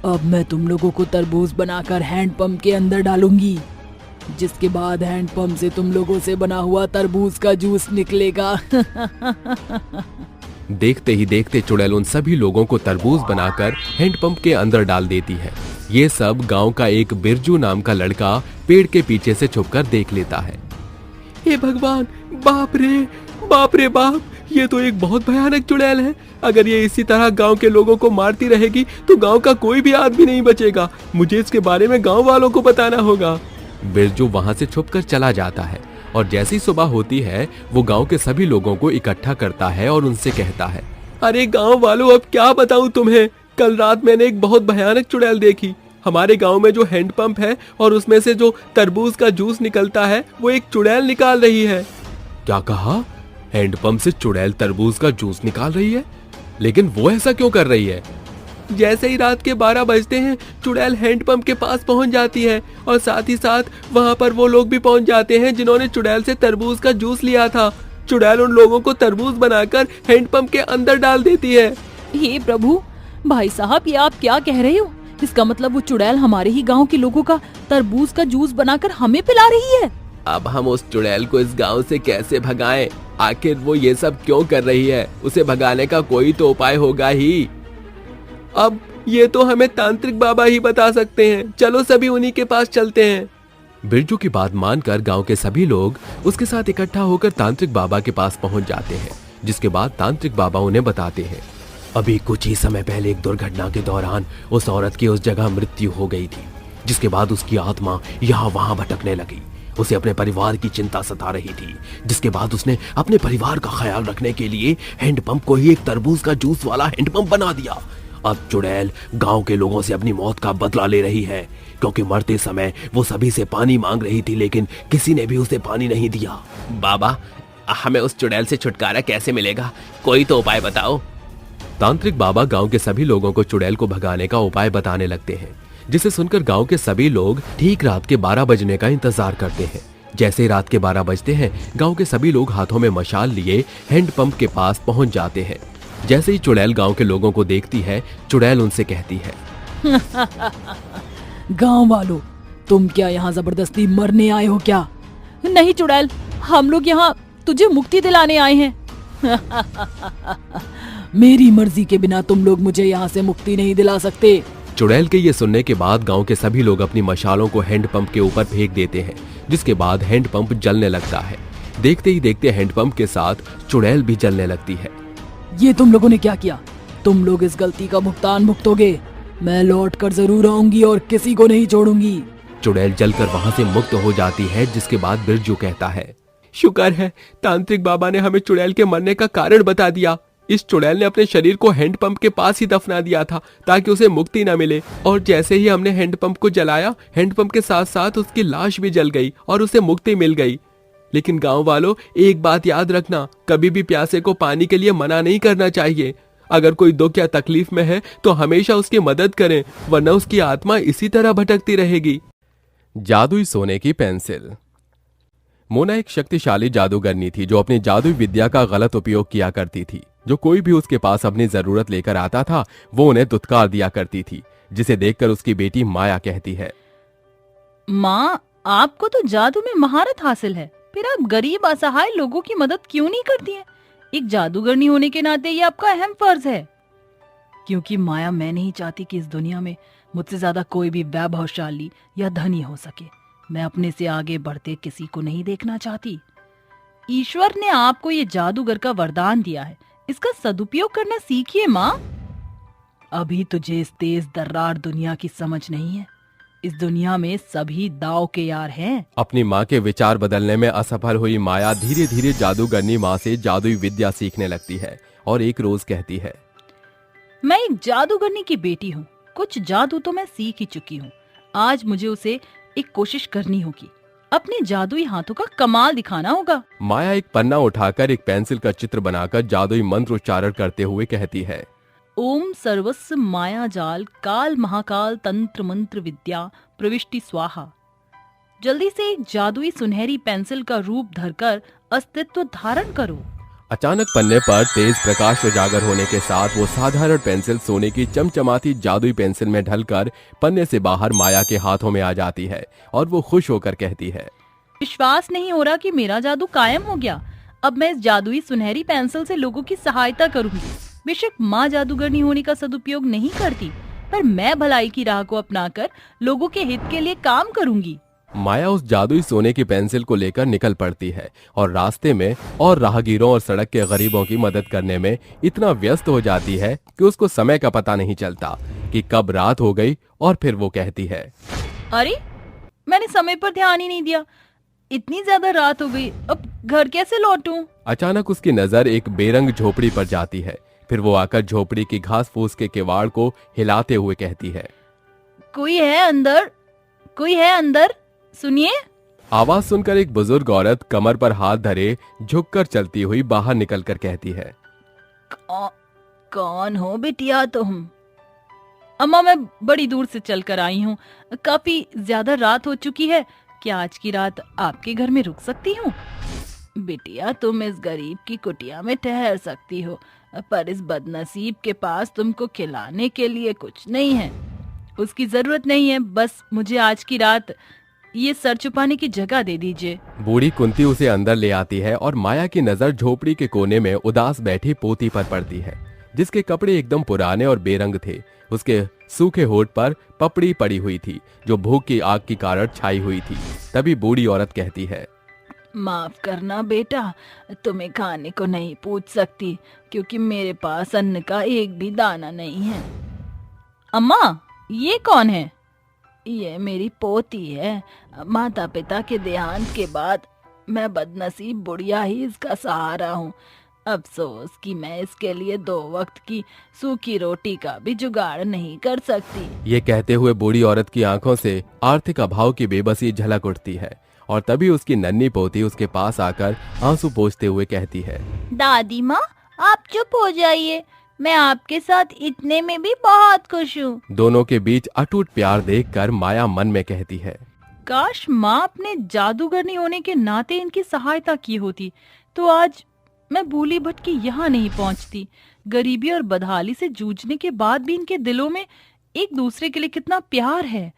अब मैं तुम लोगों को तरबूज बनाकर हैंडपंप के अंदर डालूंगी, जिसके बाद हैंडपंप से तुम लोगों से बना हुआ तरबूज का जूस निकलेगा। देखते ही देखते चुड़ैल उन सभी लोगों को तरबूज बनाकर हैंडपंप के अंदर डाल देती है। ये सब गांव का एक बिरजू नाम का लड़का पेड़ के पीछे से छुपकर देख लेता है। हे भगवान, बाप रे बाप, ये तो एक बहुत भयानक चुड़ैल है। अगर ये इसी तरह गांव के लोगों को मारती रहेगी तो गांव का कोई भी आदमी नहीं बचेगा। मुझे इसके बारे में गांव वालों को बताना होगा। बिरजू वहां से छुपकर चला जाता है और जैसी ही सुबह होती है, वो गांव के सभी लोगों को इकट्ठा करता है और उनसे कहता है, अरे गांव वालों, अब क्या बताऊं तुम्हें, कल रात मैंने एक बहुत भयानक चुड़ैल देखी। हमारे गांव में जो हैंडपंप है और उसमें से जो तरबूज का जूस निकलता है, वो एक चुड़ैल निकाल रही है। क्या कहा? हैंडपंप से चुड़ैल तरबूज का जूस निकाल रही है? लेकिन वो ऐसा क्यों कर रही है? जैसे ही रात के 12 बजते हैं, चुड़ैल हैंडपंप के पास पहुंच जाती है और साथ ही साथ वहां पर वो लोग भी पहुंच जाते हैं जिन्होंने चुड़ैल से तरबूज का जूस लिया था। चुड़ैल उन लोगों को तरबूज बनाकर हैंडपंप के अंदर डाल देती है। हे प्रभु, भाई साहब, ये आप क्या कह रहे हो? इसका मतलब वो चुड़ैल हमारे ही गांव के लोगों का तरबूज का जूस बनाकर हमें पिला रही है। अब हम उस चुड़ैल को इस गांव से कैसे भगाएं? आखिर वो ये सब क्यों कर रही है? उसे भगाने का कोई तो उपाय होगा ही। अब ये तो हमें तांत्रिक बाबा ही बता सकते हैं। चलो सभी उन्हीं के पास चलते हैं। बिरजू की बात मानकर गांव के सभी लोग उसके साथ इकट्ठा होकर तांत्रिक बाबा के पास पहुंच जाते हैं, जिसके बाद तांत्रिक बाबा उन्हें बताते हैं, अभी कुछ ही समय पहले एक दुर्घटना के दौरान उस औरत की उस जगह मृत्यु हो गई थी, जिसके बाद उसकी आत्मा यहाँ वहां भटकने लगी। उसे अपने परिवार की चिंता सता रही थी, जिसके बाद उसने अपने परिवार का ख्याल रखने के लिए हैंडपंप को ही एक तरबूज का जूस वाला हैंडपंप बना दिया। अब चुड़ैल गांव के लोगों से अपनी मौत का बदला ले रही है, क्योंकि मरते समय वो सभी से पानी मांग रही थी, लेकिन किसी ने भी उसे पानी नहीं दिया। बाबा, हमें उस चुड़ैल से छुटकारा कैसे मिलेगा? कोई तो उपाय बताओ। तांत्रिक बाबा गांव के सभी लोगों को चुड़ैल को भगाने का उपाय बताने लगते हैं, जिसे सुनकर गांव के सभी लोग ठीक रात के 12 बजने का इंतजार करते हैं। जैसे ही रात के 12 बजते हैं, गांव के सभी लोग हाथों में मशाल लिए हैंडपंप के पास पहुंच जाते हैं। जैसे ही चुड़ैल गांव के लोगों को देखती है, चुड़ैल उनसे कहती है, गांव वालों, तुम क्या यहाँ जबरदस्ती मरने आए हो क्या? नहीं चुड़ैल, हम लोग यहाँ तुझे मुक्ति दिलाने आए हैं। मेरी मर्जी के बिना तुम लोग मुझे यहाँ से मुक्ति नहीं दिला सकते। चुड़ैल के ये सुनने के बाद गांव के सभी लोग अपनी मशालों को हैंडपंप के ऊपर फेंक देते हैं, जिसके बाद हैंडपंप जलने लगता है। देखते ही देखते हैंडपंप के साथ चुड़ैल भी जलने लगती है। ये तुम लोगों ने क्या किया? तुम लोग इस गलती का भुगतान भुगतोगे। मैं लौट कर जरूर आऊंगी और किसी को नहीं छोड़ूंगी। चुड़ैल जलकर वहां से मुक्त हो जाती है, जिसके बाद बिरजू कहता है, शुक्र है तांत्रिक बाबा ने हमें चुड़ैल के मरने का कारण बता दिया। इस चुड़ैल ने अपने शरीर को हैंडपंप के पास ही दफना दिया था ताकि उसे मुक्ति न मिले, और जैसे ही हमने हैंडपंप को जलाया, हैंडपंप के साथ साथ उसकी लाश भी जल गई और उसे मुक्ति मिल गई। लेकिन गांव वालों, एक बात याद रखना, कभी भी प्यासे को पानी के लिए मना नहीं करना चाहिए। अगर कोई दुख या तकलीफ में है तो हमेशा उसकी मदद करें, वरना उसकी आत्मा इसी तरह भटकती रहेगी। जादुई सोने की पेंसिल। मोना एक शक्तिशाली जादूगरनी थी जो अपनी जादुई विद्या का गलत उपयोग किया करती थी। जो कोई भी उसके पास अपनी जरूरत लेकर आता था, वो उन्हें दुत्कार दिया करती थी, जिसे देखकर उसकी बेटी माया कहती है, माँ, आपको तो जादू में महारत हासिल है, फिर आप गरीब असहाय लोगों की मदद क्यों नहीं करती हैं? एक जादूगरनी होने के नाते ये आपका अहम फर्ज है। क्योंकि माया, मैं नहीं चाहती कि इस दुनिया में मुझसे ज्यादा कोई भी वैभवशाली या धनी हो सके। मैं अपने से आगे बढ़ते किसी को नहीं देखना चाहती। ईश्वर ने आपको ये जादूगर का वरदान दिया है, इसका सदुपयोग करना सीखिए माँ। अभी तुझे इस तेज दर्रार दुनिया की समझ नहीं है। इस दुनिया में सभी दाव के यार हैं। अपनी माँ के विचार बदलने में असफल हुई माया धीरे धीरे जादूगरनी माँ से जादुई विद्या सीखने लगती है और एक रोज कहती है, मैं एक जादूगरनी की बेटी हूँ, कुछ जादू तो मैं सीख ही चुकी हूँ। आज मुझे उसे एक कोशिश करनी होगी, अपने जादुई हाथों का कमाल दिखाना होगा। माया एक पन्ना उठाकर एक पेंसिल का चित्र बनाकर जादुई मंत्र उच्चारण करते हुए कहती है, ओम सर्वस्व माया जाल काल महाकाल तंत्र मंत्र विद्या प्रविष्टि स्वाहा। जल्दी से एक जादुई सुनहरी पेंसिल का रूप धरकर अस्तित्व धारण करो। अचानक पन्ने पर तेज प्रकाश उजागर होने के साथ वो साधारण पेंसिल सोने की चमचमाती जादुई पेंसिल में ढलकर पन्ने से बाहर माया के हाथों में आ जाती है और वो खुश होकर कहती है, विश्वास नहीं हो रहा कि मेरा जादू कायम हो गया। अब मैं इस जादुई सुनहरी पेंसिल से लोगों की सहायता करूंगी। बेशक माँ जादूगरनी होने का सदुपयोग नहीं करती, पर मैं भलाई की राह को अपनाकर लोगों के हित के लिए काम करूंगी। माया उस जादुई सोने की पेंसिल को लेकर निकल पड़ती है और रास्ते में और राहगीरों और सड़क के गरीबों की मदद करने में इतना व्यस्त हो जाती है कि उसको समय का पता नहीं चलता कि कब रात हो गई। और फिर वो कहती है, अरे, मैंने समय पर ध्यान ही नहीं दिया। इतनी ज्यादा रात हो गई, अब घर कैसे लौटूं? अचानक उसकी नजर एक बेरंग झोपड़ी पर जाती है। फिर वो आकर झोपड़ी की घास फूस के किवाड़ को हिलाते हुए कहती है, कोई है अंदर? कोई है अंदर? सुनिए। आवाज सुनकर एक बुजुर्ग औरत कमर पर हाथ धरे झुककर चलती हुई बाहर निकलकर कहती है, कौन हो बिटिया तुम? अम्मा, मैं बड़ी दूर से चलकर आई हूँ। काफी ज्यादा रात हो चुकी है। क्या आज की रात आपके घर में रुक सकती हूँ? बिटिया, तुम इस गरीब की कुटिया में ठहर सकती हो, पर इस बदनसीब के पास तुमको खिलाने के लिए कुछ नहीं है। उसकी जरूरत नहीं है, बस मुझे आज की रात ये सर छुपाने की जगह दे दीजिए। बूढ़ी कुंती उसे अंदर ले आती है और माया की नजर झोपड़ी के कोने में उदास बैठी पोती पर पड़ती है, जिसके कपड़े एकदम पुराने और बेरंग थे। उसके सूखे होठ पर पपड़ी पड़ी हुई थी जो भूख की आग की कारण छाई हुई थी। तभी बूढ़ी औरत कहती है, माफ करना बेटा, तुम्हें खाने को नहीं पूछ सकती क्योंकि मेरे पास अन्न का एक भी दाना नहीं है। अम्मा, ये कौन है? ये मेरी पोती है। माता पिता के देहांत के बाद मैं बदनसीब बुढ़िया ही इसका सहारा हूँ। अफसोस कि मैं इसके लिए 2 वक्त की सूखी रोटी का भी जुगाड़ नहीं कर सकती। ये कहते हुए बूढ़ी औरत की आंखों से आर्थिक अभाव की बेबसी झलक उठती है और तभी उसकी नन्ही पोती उसके पास आकर आंसू पोंछते हुए कहती है, दादी माँ, आप चुप हो जाइए, मैं आपके साथ इतने में भी बहुत खुश हूँ। दोनों के बीच अटूट प्यार देखकर माया मन में कहती है, काश माँ अपने जादूगरनी होने के नाते इनकी सहायता की होती तो आज मैं भूली भटकी यहाँ नहीं पहुँचती। गरीबी और बदहाली से जूझने के बाद भी इनके दिलों में एक दूसरे के लिए कितना प्यार है।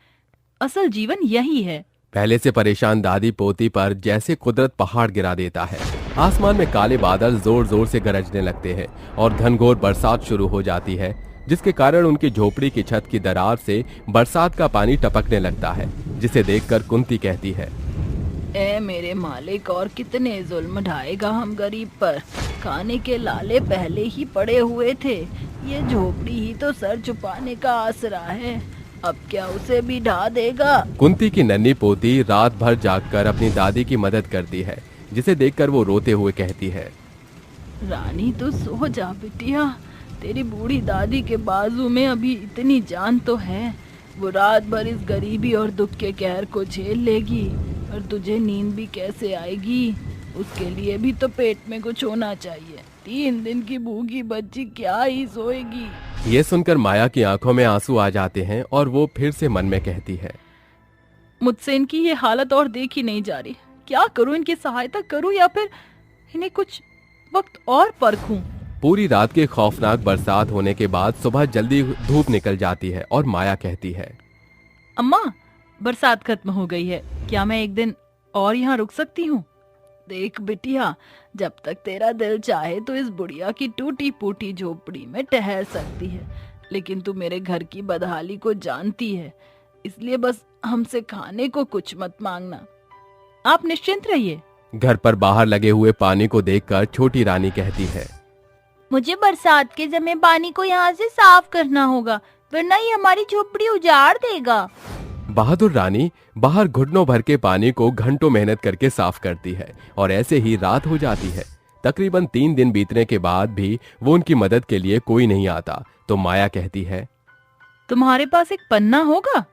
असल जीवन यही है। पहले से परेशान दादी पोती पर जैसे कुदरत पहाड़ गिरा देता है। आसमान में काले बादल जोर जोर से गरजने लगते हैं और घनघोर बरसात शुरू हो जाती है, जिसके कारण उनकी झोपड़ी की छत की दरार से बरसात का पानी टपकने लगता है, जिसे देखकर कुंती कहती है, ए मेरे मालिक, और कितने जुल्म ढाएगा हम गरीब पर। खाने के लाले पहले ही पड़े हुए थे, ये झोपड़ी ही तो सर छुपाने का आसरा है, अब क्या उसे भी ढा देगा। कुंती की नन्ही पोती रात भर जागकर अपनी दादी की मदद करती है, जिसे देखकर वो रोते हुए कहती है, रानी तू सो जा बिटिया, तेरी बूढ़ी दादी के बाजू में अभी इतनी जान तो है, वो रात भर इस गरीबी और दुख के कहर को झेल लेगी, और तुझे नींद भी कैसे आएगी। उसके लिए भी तो पेट में कुछ होना चाहिए। 3 दिन की भूखी बच्ची क्या ही सोएगी। ये सुनकर माया की आंखों में आंसू आ जाते हैं और वो फिर से मन में कहती है, मुझसे इनकी ये हालत और देखी नहीं जा रही। क्या करूं, इनकी सहायता करूं या फिर इन्हें कुछ वक्त और परखूं। पूरी रात के खौफनाक बरसात होने के बाद सुबह जल्दी धूप निकल जाती है और माया कहती है, अम्मा बरसात खत्म हो गई है, क्या मैं एक दिन और यहाँ रुक सकती हूँ? देख बिटिया, जब तक तेरा दिल चाहे तो इस बुढ़िया की टूटी फूटी झोपड़ी में ठहर सकती है, लेकिन तू मेरे घर की बदहाली को जानती है, इसलिए बस हमसे खाने को कुछ मत मांगना। आप निश्चिंत रहिए। घर पर बाहर लगे हुए पानी को देखकर छोटी रानी कहती है, मुझे बरसात के जमे पानी को यहाँ से साफ करना होगा, वरना ये हमारी झोपड़ी उजाड़ देगा। बहादुर रानी बाहर घुटनों भर के पानी को घंटों मेहनत करके साफ करती है और ऐसे ही रात हो जाती है। तकरीबन 3 दिन बीतने के बाद भी वो उनकी मदद के लिए कोई नहीं आता, तो माया कहती है, तुम्हारे पास एक पन्ना होगा?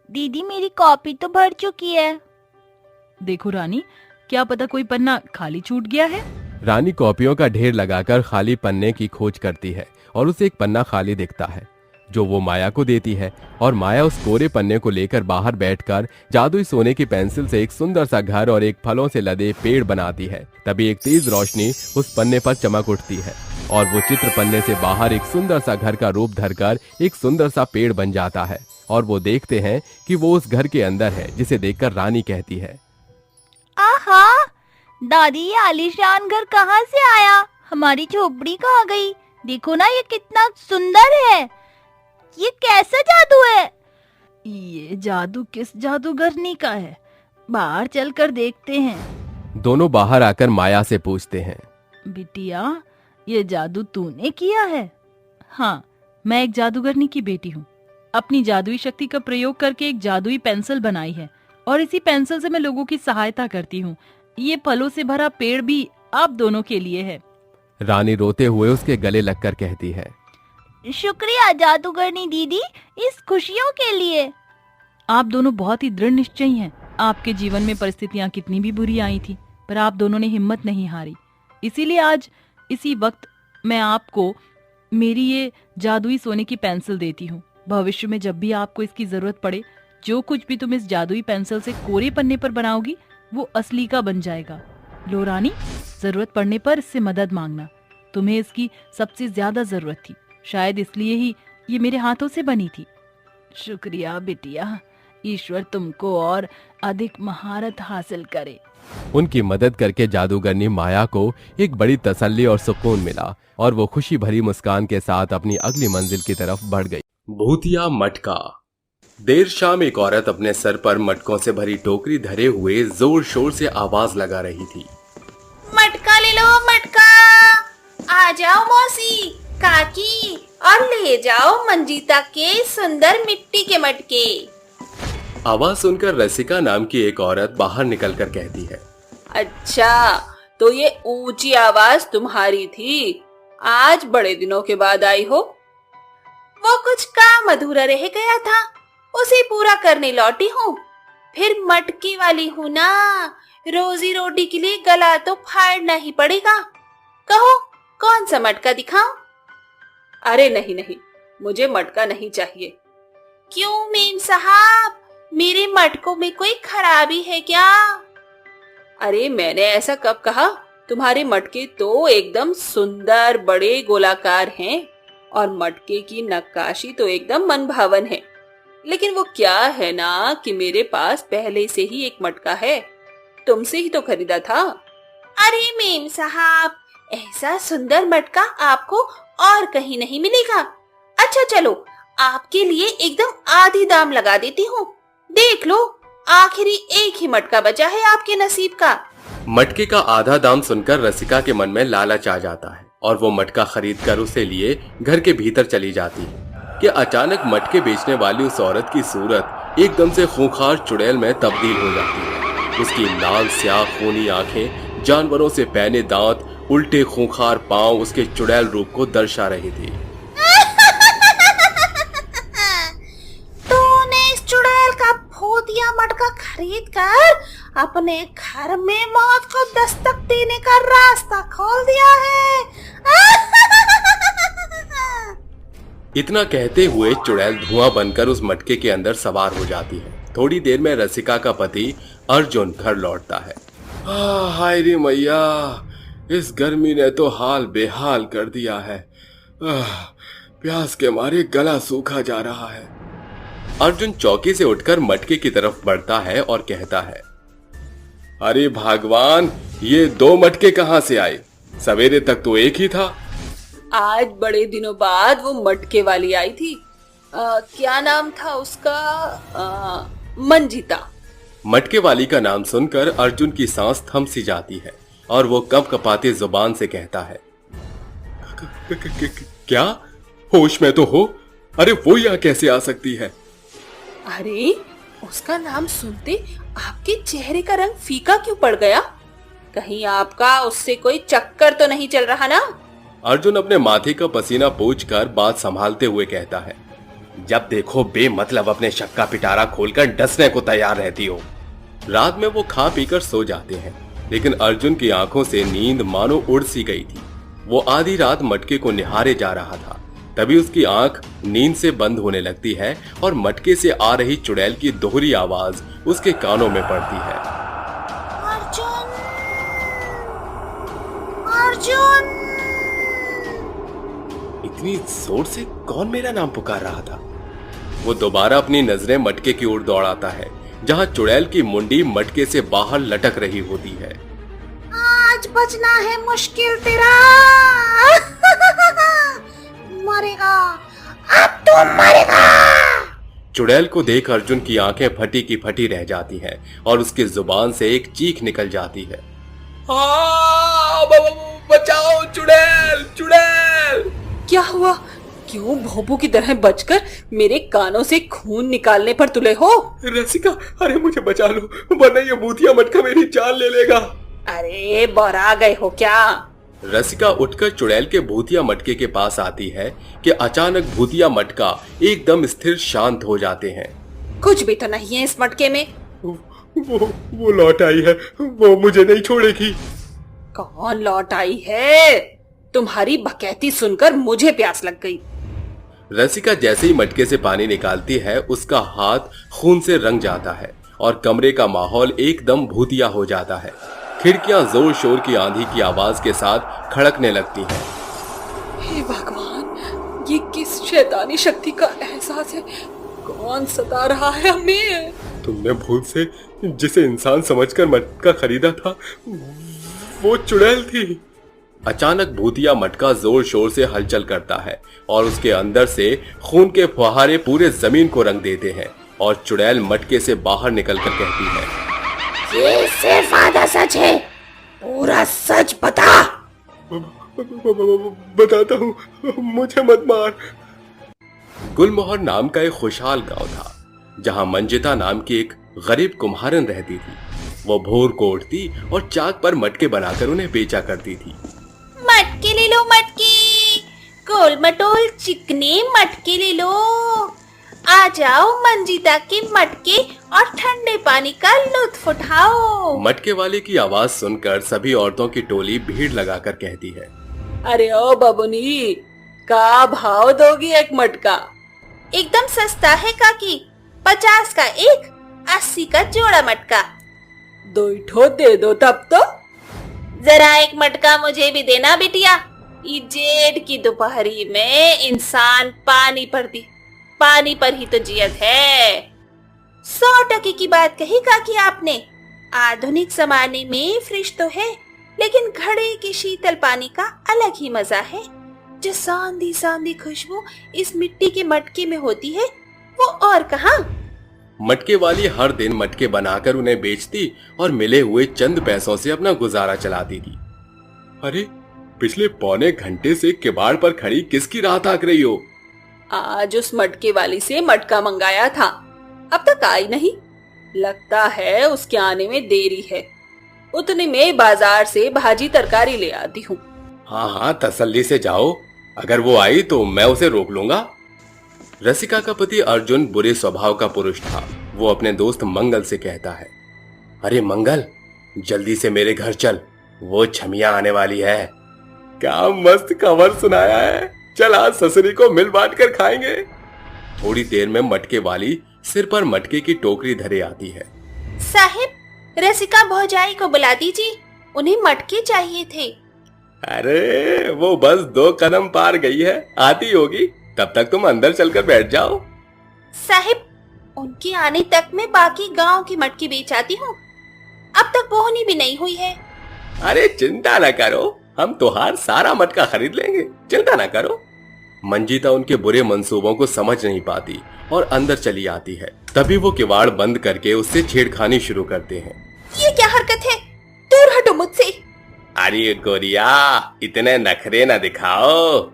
दीदी मेरी कॉपी तो भर चुकी है। देखो रानी, क्या पता कोई पन्ना खाली छूट गया है। रानी कॉपियों का ढेर लगाकर खाली पन्ने की खोज करती है और उसे एक पन्ना खाली दिखता है, जो वो माया को देती है, और माया उस कोरे पन्ने को लेकर बाहर बैठकर जादुई सोने की पेंसिल से एक सुंदर सा घर और एक फलों से लदे पेड़ बनाती है। तभी एक तेज रोशनी उस पन्ने पर चमक उठती है और वो चित्र पन्ने से बाहर एक सुंदर सा घर का रूप धरकर एक सुंदर सा पेड़ बन जाता है, और वो देखते हैं कि वो उस घर के अंदर है, जिसे देखकर रानी कहती है, आहा, दादी ये आलीशान घर कहाँ से आया? हमारी झोपड़ी कहाँ गई? देखो ना, ये कितना सुंदर है। ये कैसा जादू है? ये जादू किस जादूगरनी का है? बाहर चलकर देखते हैं। दोनों बाहर आकर माया से पूछते हैं, बिटिया, ये जादू तूने किया है? हाँ, मैं एक जादूगरनी की बेटी हूँ। अपनी जादुई शक्ति का प्रयोग करके एक जादुई पेंसिल बनाई है, और इसी पेंसिल से मैं लोगों की सहायता करती हूँ। ये फलों से भरा पेड़ भी आप दोनों के लिए है। रानी रोते हुए उसके गले लगकर कहती है, शुक्रिया जादूगरनी दीदी, इस खुशियों के लिए। आप दोनों बहुत ही दृढ़ निश्चयी हैं। आपके जीवन में परिस्थितियां कितनी भी बुरी आई थी, पर आप दोनों ने हिम्मत नहीं हारी। इसीलिए आज इसी वक्त मैं आपको मेरी ये जादुई सोने की पेंसिल देती हूँ। भविष्य में जब भी आपको इसकी जरूरत पड़े, जो कुछ भी तुम इस जादुई पेंसिल से कोरे पन्ने पर बनाओगी वो असली का बन जाएगा। लो रानी, जरूरत पड़ने पर इससे मदद मांगना। तुम्हें इसकी सबसे ज्यादा जरूरत थी, शायद इसलिए ही ये मेरे हाथों से बनी थी। शुक्रिया बिटिया, ईश्वर तुमको और अधिक महारत हासिल करे। उनकी मदद करके जादूगरनी माया को एक बड़ी तसल्ली और सुकून मिला, और वो खुशी भरी मुस्कान के साथ अपनी अगली मंजिल की तरफ बढ़ गई। भूतिया मटका। देर शाम एक औरत अपने सर पर मटकों से भरी टोकरी धरे हुए जोर शोर से आवाज लगा रही थी, मटका ले लो मटका, आ जाओ मौसी काकी और ले जाओ मंजीता के सुंदर मिट्टी के मटके। आवाज सुनकर रसिका नाम की एक औरत बाहर निकलकर कहती है, अच्छा, तो ये ऊंची आवाज तुम्हारी थी, आज बड़े दिनों के बाद आई हो। वो कुछ काम अधूरा रह गया था, उसे पूरा करने लौटी हूँ। फिर मटकी वाली हूँ ना, रोजी रोटी के लिए गला तो फाड़ना ही पड़ेगा। कहो कौन सा मटका दिखाऊं? अरे नहीं नहीं, मुझे मटका नहीं चाहिए। क्यों मेम साहब, मेरे मटकों में कोई खराबी है क्या? अरे मैंने ऐसा कब कहा? तुम्हारे मटके तो एकदम सुंदर बड़े गोलाकार हैं और मटके की नक्काशी तो एकदम मनभावन है। लेकिन वो क्या है ना कि मेरे पास पहले से ही एक मटका है, तुमसे ही तो खरीदा था। अरे मेम साहब, ऐसा सुंदर मटका आपको और कहीं नहीं मिलेगा। अच्छा चलो, आपके लिए एकदम आधी दाम लगा देती हूँ। देख लो, आखिरी एक ही मटका बचा है आपके नसीब का। मटके का आधा दाम सुनकर रसिका के मन में लालच आ जाता है और वो मटका खरीदकर उसे लिए घर के भीतर चली जाती है कि अचानक मटके बेचने वाली उस औरत की सूरत एकदम से खूंखार चुड़ैल में तब्दील हो जाती है। उसकी लाल स्याह खूनी आंखें, जानवरों से पैने दांत, उल्टे खूंखार पांव उसके चुड़ैल रूप को दर्शा रही थी। तूने इस चुड़ैल का भूतिया मटका खरीद कर अपने घर में मौत को दस्तक देने का रास्ता खोल दिया है। इतना कहते हुए चुड़ैल धुआं बनकर उस मटके के अंदर सवार हो जाती है। थोड़ी देर में रसिका का पति अर्जुन घर लौटता है। हाय रे मैया, इस गर्मी ने तो हाल बेहाल कर दिया है। प्यास के मारे गला सूखा जा रहा है। अर्जुन चौकी से उठकर मटके की तरफ बढ़ता है और कहता है, अरे भगवान, ये 2 मटके कहां से आए? सवेरे तक तो एक ही था। आज बड़े दिनों बाद वो मटके वाली आई थी। क्या नाम था उसका? मंजिता। मटके वाली का नाम सुनकर अर्जुन की सांस थम सी जाती है और वो कपकपाते जुबान से कहता है, क्या? होश में तो हो? अरे वो यहाँ कैसे आ सकती है? अरे उसका नाम सुनते आपके चेहरे का रंग फीका क्यों पड़ गया? कहीं आपका उससे कोई चक्कर तो नहीं चल रहा ना? अर्जुन अपने माथे का पसीना पोंछकर बात संभालते हुए कहता है, जब देखो बेमतलब अपने शक का पिटारा खोलकर डसने को तैयार रहती हो। रात में वो खा पीकर सो जाते हैं, लेकिन अर्जुन की आंखों से नींद मानो उड़ सी गई थी। वो आधी रात मटके को निहारे जा रहा था। तभी उसकी आंख नींद से बंद होने लगती है और मटके से आ रही चुड़ैल की दोहरी आवाज उसके कानों में पड़ती है। अर्जुन, अर्जुन। इतनी जोर से कौन मेरा नाम पुकार रहा था? वो दोबारा अपनी नजरें मटके की ओर दौड़ाता है, जहां चुड़ैल की मुंडी मटके से बाहर लटक रही होती है। आज बचना है मुश्किल तेरा। मरेगा, अब तो मरेगा। चुड़ैल को देख अर्जुन की आंखें फटी की फटी रह जाती हैं और उसकी जुबान से एक चीख निकल जाती है। बचाओ चुड़ैल, चुड़ैल! क्या हुआ? क्यों भोंपू की तरह बचकर मेरे कानों से खून निकालने पर तुले हो? रसिका, अरे मुझे बचा लो, वरना ये भूतिया मटका मेरी जान ले लेगा। अरे बौरा गए हो क्या? रसिका उठकर चुड़ैल के भूतिया मटके के पास आती है कि अचानक भूतिया मटका एकदम स्थिर शांत हो जाते हैं। कुछ भी तो नहीं है इस मटके में। वो लौट आई है, वो मुझे नहीं छोड़ेगी। कौन लौट आई है? तुम्हारी बकैती सुनकर मुझे प्यास लग गई। रसिका जैसे ही मटके से पानी निकालती है, उसका हाथ खून से रंग जाता है और कमरे का माहौल एकदम भूतिया हो जाता है। खिड़कियां जोर शोर की आंधी की आवाज के साथ खड़कने लगती हैं। हे भगवान, ये किस शैतानी शक्ति का एहसास है? कौन सता रहा है हमें? तुमने भूल से जिसे इंसान समझकर मटका खरीदा था, वो चुड़ैल थी। अचानक भूतिया मटका जोर शोर से हलचल करता है और उसके अंदर से खून के फुहारे पूरे जमीन को रंग देते हैं और चुड़ैल मटके से बाहर निकलकर कहती है, ये सिर्फ आधा सच है, पूरा सच बता। बताता हूँ, मुझे मत मार। गुलमोहर नाम का एक खुशहाल गांव था, जहां मंजिता नाम की एक गरीब कुम्हारन रहती थी। वो भोर को उठती और चाक पर मटके बनाकर उन्हें बेचा करती थी। मटके ले लो, मटके, गोल मटोल चिकने मटके ले लो। आ जाओ मंजिता के मटके और ठंडे पानी का लुत्फ उठाओ। मटके वाले की आवाज सुनकर सभी औरतों की टोली भीड़ लगाकर कहती है, अरे ओ बबुनी, का भाव दोगी एक मटका? एकदम सस्ता है काकी, 50 का एक, 80 का जोड़ा मटका। 2 ठो दे दो तब तो। जरा एक मटका मुझे भी देना बिटिया। ये जेठ की दोपहरी में इंसान पानी पर ही तो जियत है। 100% की बात कही काकी आपने। आधुनिक जमाने में फ्रिज तो है, लेकिन घड़े के शीतल पानी का अलग ही मजा है। जो सांधी सांधी खुशबू इस मिट्टी के मटके में होती है, वो और कहाँ। मटके वाली हर दिन मटके बनाकर उन्हें बेचती और मिले हुए चंद पैसों से अपना गुजारा चलाती थी। अरे, पिछले पौने घंटे से किवाड़ पर खड़ी किसकी राह ताक रही हो? आज उस मटके वाली से मटका मंगाया था, अब तक आई नहीं। लगता है उसके आने में देरी है। उतने में बाजार से भाजी तरकारी ले आती हूँ। हाँ हाँ, तसल्ली से जाओ। अगर वो आई तो मैं उसे रोक लूंगा। रसिका का पति अर्जुन बुरे स्वभाव का पुरुष था। वो अपने दोस्त मंगल से कहता है, अरे मंगल, जल्दी से मेरे घर चल, वो छमिया आने वाली है। क्या मस्त खबर सुनाया है। चल आज ससुरी को मिल बांट कर खाएंगे। थोड़ी देर में मटके वाली सिर पर मटके की टोकरी धरे आती है। साहिब, रसिका भौजाई को बुला दीजिए, उन्हें मटके चाहिए थे। अरे वो बस 2 कदम पार गई है, आती होगी। तब तक तुम अंदर चलकर बैठ जाओ। साहिब, उनके आने तक मैं बाकी गांव की मटकी बेच आती हूँ। अब तक बोहनी भी नहीं हुई है। अरे चिंता न करो, हम तुहार सारा मटका खरीद लेंगे, चिंता न करो। मंजीता उनके बुरे मंसूबों को समझ नहीं पाती और अंदर चली आती है। तभी वो किवाड़ बंद करके उससे छेड़खानी शुरू करते हैं। ये क्या हरकत है? दूर हटो मुझसे। अरे गोरिया, इतने नखरे न दिखाओ।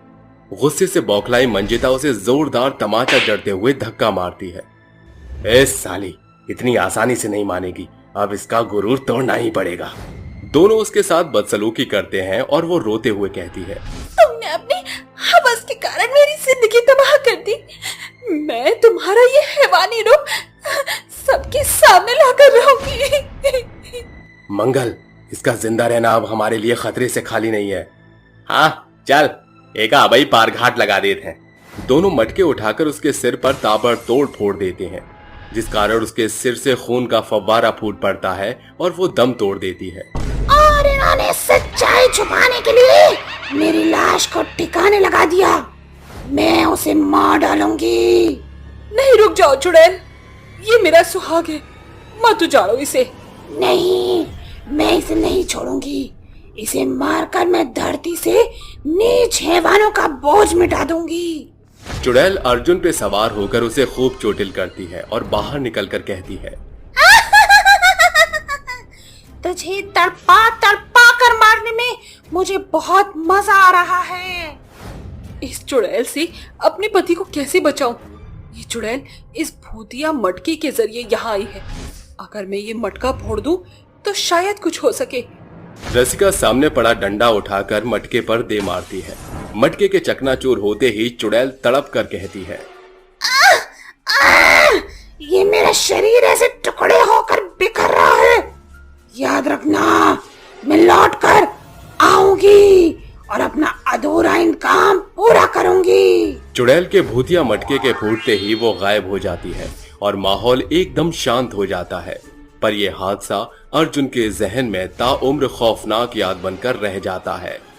गुस्से से बौखलाई मंजिता उसे जोरदार तमाचा जड़ते हुए धक्का मारती है। ए साली, इतनी आसानी से नहीं मानेगी, अब इसका गुरूर तोड़ना ही पड़ेगा। दोनों उसके साथ बदसलूकी करते हैं और वो रोते हुए कहती है, तुमने अपनी हवस के कारण मेरी जिंदगी तबाह कर दी। मैं तुम्हारा ये हैवानी रूप सबके सामने लाकर रहूंगी। मंगल, इसका जिंदा रहना अब हमारे लिए खतरे से खाली नहीं है। हाँ चल, एक आबई पार घाट लगा देते हैं। दोनों मटके उठाकर उसके सिर पर ताबड़तोड़ फोड़ देते हैं, जिस कारण उसके सिर से खून का फव्वारा फूट पड़ता है और वो दम तोड़ देती है। और इन्होंने सच्चाई छुपाने के लिए मेरी लाश को ठिकाने लगा दिया। मैं उसे मार डालूंगी। नहीं, रुक जाओ चुड़ैल, ये मेरा सुहाग है, मत उजाड़ो इसे। नहीं, मैं इसे नहीं छोड़ूंगी। इसे मारकर मैं धरती से नीच हैवानों का बोझ मिटा दूंगी। चुड़ैल अर्जुन पे सवार होकर उसे खूब चोटिल करती है और बाहर निकलकर कहती है, तुझे तड़पा तड़पा कर मारने में मुझे बहुत मजा आ रहा है। इस चुड़ैल से अपने पति को कैसे बचाऊं? ये चुड़ैल इस भूतिया मटके के जरिए यहाँ आई है। अगर मैं ये मटका फोड़ दूं तो शायद कुछ हो सके। रसिका सामने पड़ा डंडा उठाकर मटके पर दे मारती है। मटके के चकनाचूर होते ही चुड़ैल तड़प कर कहती है, ये मेरा शरीर ऐसे टुकड़े होकर बिखर रहा है। याद रखना, मैं लौट कर आऊंगी और अपना अधूरा काम पूरा करूंगी। चुड़ैल के भूतिया मटके के फूटते ही वो गायब हो जाती है और माहौल एकदम शांत हो जाता है। पर यह हादसा अर्जुन के जहन में ताउम्र खौफनाक याद बनकर रह जाता है।